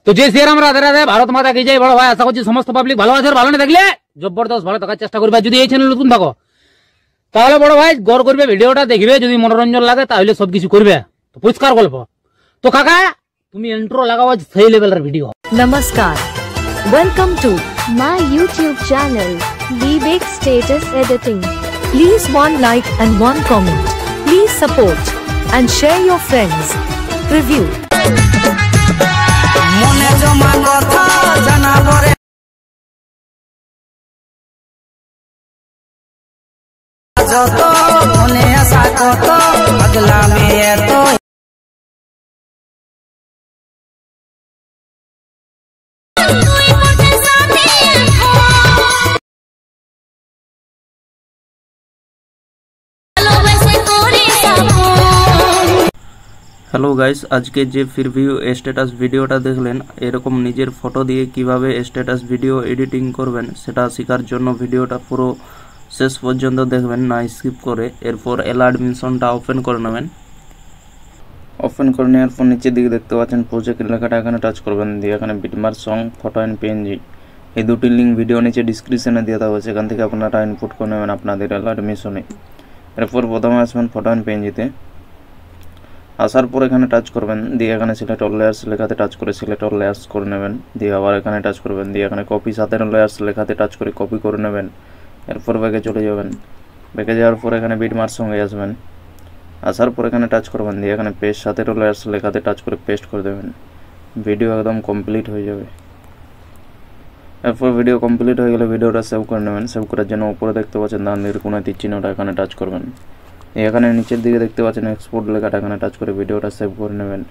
তো যে শ্রীরাম রাধে রাধে, ভারত মাতা কি জয়। বড় ভাই আশা করছি সমস্ত পাবলিক ভালো আছে, ভালো না থাকলে জবরদস্ত ভালো থাকার চেষ্টা করবে। যদি এই চ্যানেল নতুন থাকো তাহলে বড় ভাই গড় করবে, ভিডিওটা দেখবে, যদি মনোরঞ্জন লাগে তাহলে সবকিছু করবে। তো পরিষ্কার গল্প। তো কাকা তুমি ইন্ট্রো লাগাও, সেই লেভেলের video. Namaskar. Welcome to my YouTube channel, Vivek Status Editing. please one like and one comment. Please support and share your friends. Review. মনে জমা কথা জানাবরে যত মনে আসা কত পাগলা মেয়ে তো হ্যালো গাইস, আজকে যে প্রিভিউ স্ট্যাটাস ভিডিওটা দেখলেন, এরকম নিজের ফটো দিয়ে কিভাবে স্ট্যাটাস ভিডিও এডিটিং করবেন সেটা শেখার জন্য ভিডিওটা পুরো শেষ পর্যন্ত দেখবেন, না স্কিপ করে। এরপর অ্যাডমিশনটা ওপেন করে নেবেন। ওপেন করে নেওয়ার পর নিচের দিকে দেখতে পাচ্ছেন প্রজেক্ট লেখাটা, এখানে টাচ করবেন, দিয়ে এখানে বিটমার্ক সং, ফটো অ্যান্ড পিএনজি এই দুটি লিঙ্ক ভিডিও নিচে ডিসক্রিপশনে দিয়ে দেওয়া হয়েছে, এখান থেকে আপনারা ইনপুট করে নেবেন আপনাদের অ্যাডমিশনে। এরপর প্রথমে আসবেন ফটো অ্যান্ড পিএনজিতে। আসার পর এখানে টাচ করবেন, দিয়ে এখানে সিলেক্ট অল লেয়ার্স লেখাতে টাচ করে সিলেক্ট অল লেয়ার্স করে নেবেন, দিয়ে আবার এখানে টাচ করবেন, দিয়ে এখানে কপি সাথে লেয়ার্স লেখাতে টাচ করে কপি করে নেবেন। এরপর ব্যাগে চলে যাবেন, ব্যাগে যাওয়ার পর এখানে বিটমার্ক সঙ্গে আসবেন, আসার পর এখানে টাচ করবেন, দিয়ে এখানে পেস্ট সাথে লেয়ার্স লেখাতে টাচ করে পেস্ট করে দেবেন। ভিডিও একদম কমপ্লিট হয়ে যাবে। এরপর ভিডিও কমপ্লিট হয়ে গেলে ভিডিওটা সেভ করে নেবেন। সেভ করার জন্য উপরে দেখতে পাচ্ছেন ডান দিকের কোণায় তীর চিহ্নটা, এখানে টাচ করবেন। এখানে নিচের দিকে দেখতে পাচ্ছেন এক্সপোর্ট লেখাটা, এখানে টাচ করে ভিডিওটা সেভ করে নেবেন।